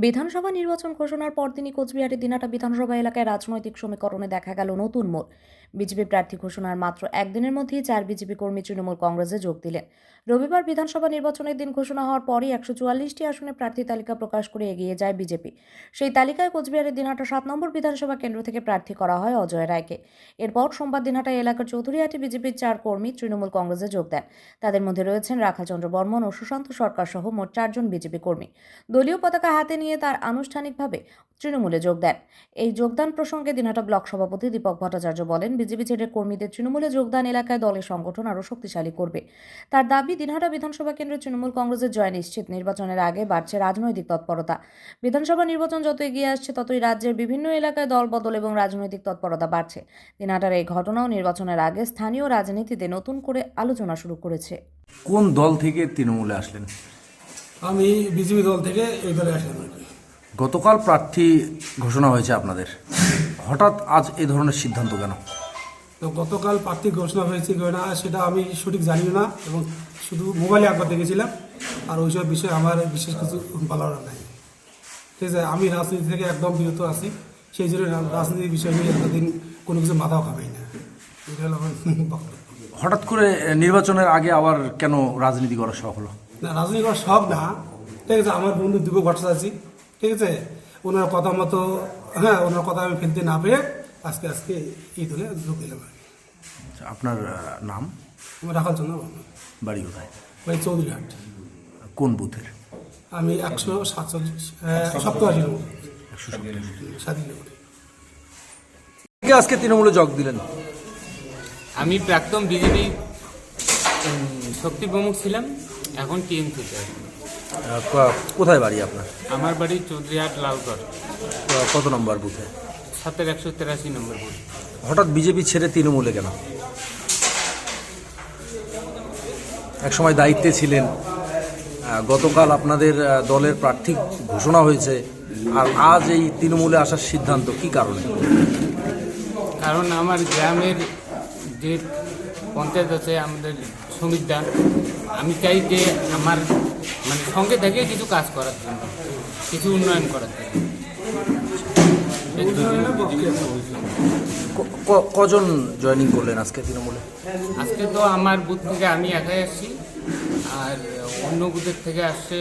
বিধানসভা নির্বাচন ঘোষণার পরদিনই কোচবিহারের দিনহাটা বিধানসভা এলাকায় রাজনৈতিক সমীকরণে দেখা গেল নতুন মোড়। বিজেপি প্রার্থী ঘোষণার মাত্র একদিনের মধ্যেই 4 বিজেপি কর্মী তৃণমূল কংগ্রেসে যোগ দিলেন। রবিবার বিধানসভা নির্বাচনের দিন ঘোষণা হওয়ার পরই 144টি আসনে প্রার্থী তালিকা প্রকাশ করে এগিয়ে যায় বিজেপি। সেই তালিকায় কোচবিহারের দিনহাটা 7 নম্বর বিধানসভা কেন্দ্র থেকে প্রার্থী করা হয় অজয় রায়কে। এরপর সোমবার দিনহাটা এলাকার চৌধুরীহাটি বিজেপির 4 কর্মী তৃণমূল কংগ্রেসে যোগ দেন। তাদের মধ্যে রয়েছেন রাখালচন্দ্র বর্মন ও সুশান্ত সরকার সহ মোট 4 জন বিজেপি কর্মী। দলীয় পতাকা হাতে নিয়ে তার আনুষ্ঠানিকভাবে তৃণমূলে যোগ দেন। এই যোগদান প্রসঙ্গে দিনহাটা ব্লক সভাপতি দীপক ভট্টাচার্য বলেন, বিজেপি ছেড়ে কর্মীদের তৃণমূলে যোগদান এলাকায় দলের সংগঠন আরও শক্তিশালী করবে। তার দাবি, দিনহাটা বিধানসভা কেন্দ্রে তৃণমূল কংগ্রেসের জয় নিশ্চিত। নির্বাচনের আগে বাড়ছে রাজনৈতিক তৎপরতা। বিধানসভা নির্বাচন যত এগিয়ে আসছে ততই রাজ্যের বিভিন্ন এলাকায় দল বদল এবং রাজনৈতিক তৎপরতা বাড়ছে। দিনহাটার এই ঘটনাও নির্বাচনের আগে স্থানীয় রাজনীতিতে নতুন করে আলোচনা শুরু করেছে। কোন দল থেকে তৃণমূলে আসলেন? আমি বিজেপি দল থেকে এই দলে আসলাম। গতকাল প্রার্থী ঘোষণা হয়েছে আপনাদের, হঠাৎ আজ এই ধরনের সিদ্ধান্ত কেন? তো গতকাল প্রার্থী ঘোষণা হয়েছে কিনা সেটা আমি সঠিক জানি না, এবং শুধু মোবাইলে একবার দেখেছিলাম। আর ওইসব বিষয়ে আমার বিশেষ কিছু বলার নাই। ঠিক আছে, আমি রাজনীতি থেকে একদম বিরত আছি। সেই জন্য রাজনীতির বিষয় নিয়ে এতদিন কোনো কিছু মাথাও খাবাই না। এটা হলো আমার বক্তব্য। হঠাৎ করে নির্বাচনের আগে আবার কেন রাজনীতি করা শখ হলো? না, রাজনীতি করার সব না। ঠিক আছে, আমার বন্ধু দীপক ভট্টাচার্য, ঠিক আছে, ওনার কথা মতো, ওনার কথা আমি ফেলতে না পেরে আজকে এই দলে যোগ দিলাম। আপনার নাম? আমি রাখালচন্দ্র বর্মন। বাড়ি কোথায়? বাড়ি চৌধুরীহাট। কোন বুথের? আমি 187 নম্বর স্বাধীন নগরে। আজকে তৃণমূলে যোগ দিলেন? আমি প্রাক্তন বিজেপি শক্তি প্রমুখ ছিলাম, এখন টিএমসিতে আছি। কোথায় বাড়ি আপনার? আমার বাড়ি চৌধুরীহাট লাউগড়, কত নম্বর বুথে? 183 নম্বর বুথ। হঠাৎ বিজেপি ছেড়ে তৃণমূলে কেন? এক সময় দায়িত্বে ছিলেন, গতকাল আপনাদের দলের প্রার্থী ঘোষণা হয়েছে, আর আজ এই তৃণমূলে আসার সিদ্ধান্ত কি কারণে? কারণ আমার গ্রামের যে পঞ্চায়েত আছে, আমাদের সমিতিটা, আমি চাই যে আমার সঙ্গে থেকে কিছু কাজ করার জন্য, কিছু উন্নয়ন করার জন্য। কজন জয়েনিং করলেন আজকে তৃণমূলে? আজকে তো আমার বুথ থেকে আমি একাই আসছি, আর অন্য বুথের থেকে আসছে।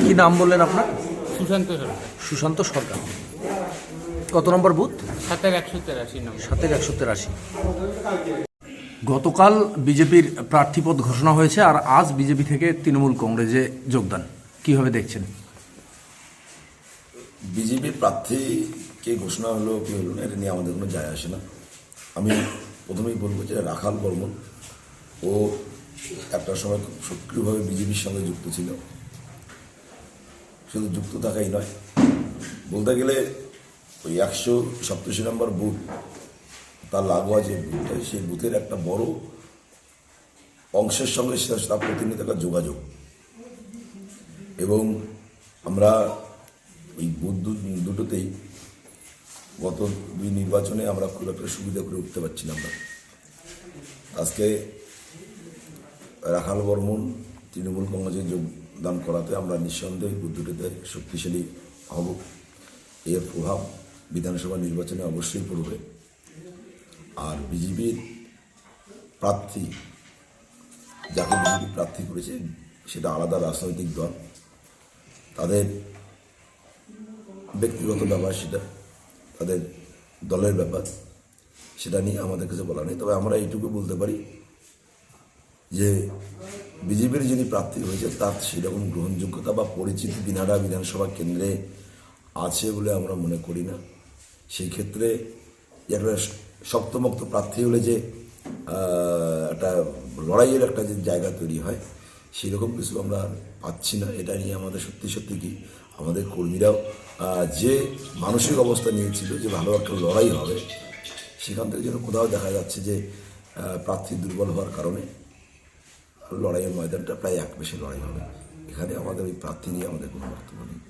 কি নাম বললেন আপনার? সুশান্ত সরকার। সুশান্ত সরকার। কত নম্বর বুথ? 183 নম্বর। 183। গতকাল বিজেপির প্রার্থীপদ ঘোষণা হয়েছে, আর আজ বিজেপি থেকে তৃণমূল কংগ্রেসে যোগদান, কিভাবে দেখছেন? বিজেপির প্রার্থী কে ঘোষণা হলো কি হলো না, এটা নিয়ে আমাদের কোনো যায় আসে না। আমি প্রথমেই বলবো যে রাখাল বর্মন, ও একটা সময় খুব সক্রিয়ভাবে বিজেপির সঙ্গে যুক্ত ছিল। শুধু যুক্ত থাকাই নয়, বলতে গেলে ওই 187 নম্বর বুথ, তার লাগোয়া যে বুথটা, সেই বুথের একটা বড় অংশের সঙ্গে তার প্রতিনিয়ত একটা যোগাযোগ। এবং আমরা ওই বুথ দুটোতেই গত 2 নির্বাচনে আমরা খুব একটা সুবিধা করে উঠতে পারছিলাম না। আজকে রাখাল বর্মন তৃণমূল কংগ্রেসে যোগদান করাতে আমরা নিঃসন্দেহে বুথ দুটোতে শক্তিশালী হব। এর প্রভাব বিধানসভা নির্বাচনে অবশ্যই পড়বে। আর বিজেপির প্রার্থী, যাকে বিজেপি প্রার্থী করেছে, সেটা আলাদা রাজনৈতিক দল, তাদের ব্যক্তিগত ব্যাপার, সেটা তাদের দলের ব্যাপার, সেটা নিয়ে আমাদের কাছে বলা নেই। তবে আমরা এইটুকু বলতে পারি যে বিজেপির যিনি প্রার্থী হয়েছে তার সেরকম গ্রহণযোগ্যতা বা পরিচিতি দিনহাটা বিধানসভা কেন্দ্রে আছে বলে আমরা মনে করি না। সেই ক্ষেত্রে একটা শক্তমক্ত প্রার্থী হলে যে একটা লড়াইয়ের একটা যে জায়গা তৈরি হয়, সেরকম কিছু আমরা পাচ্ছি না। এটা নিয়ে আমাদের সত্যি কি আমাদের কর্মীরাও যে মানসিক অবস্থা নিয়েছিল যে ভালো একটা লড়াই হবে, সেখান থেকে যেন কোথাও দেখা যাচ্ছে যে প্রার্থী দুর্বল হওয়ার কারণে লড়াইয়ের ময়দানটা প্রায় এক পেশে লড়াই হবে। এখানে আমাদের ওই প্রার্থী নিয়ে আমাদের কোনো বক্তব্য নেই।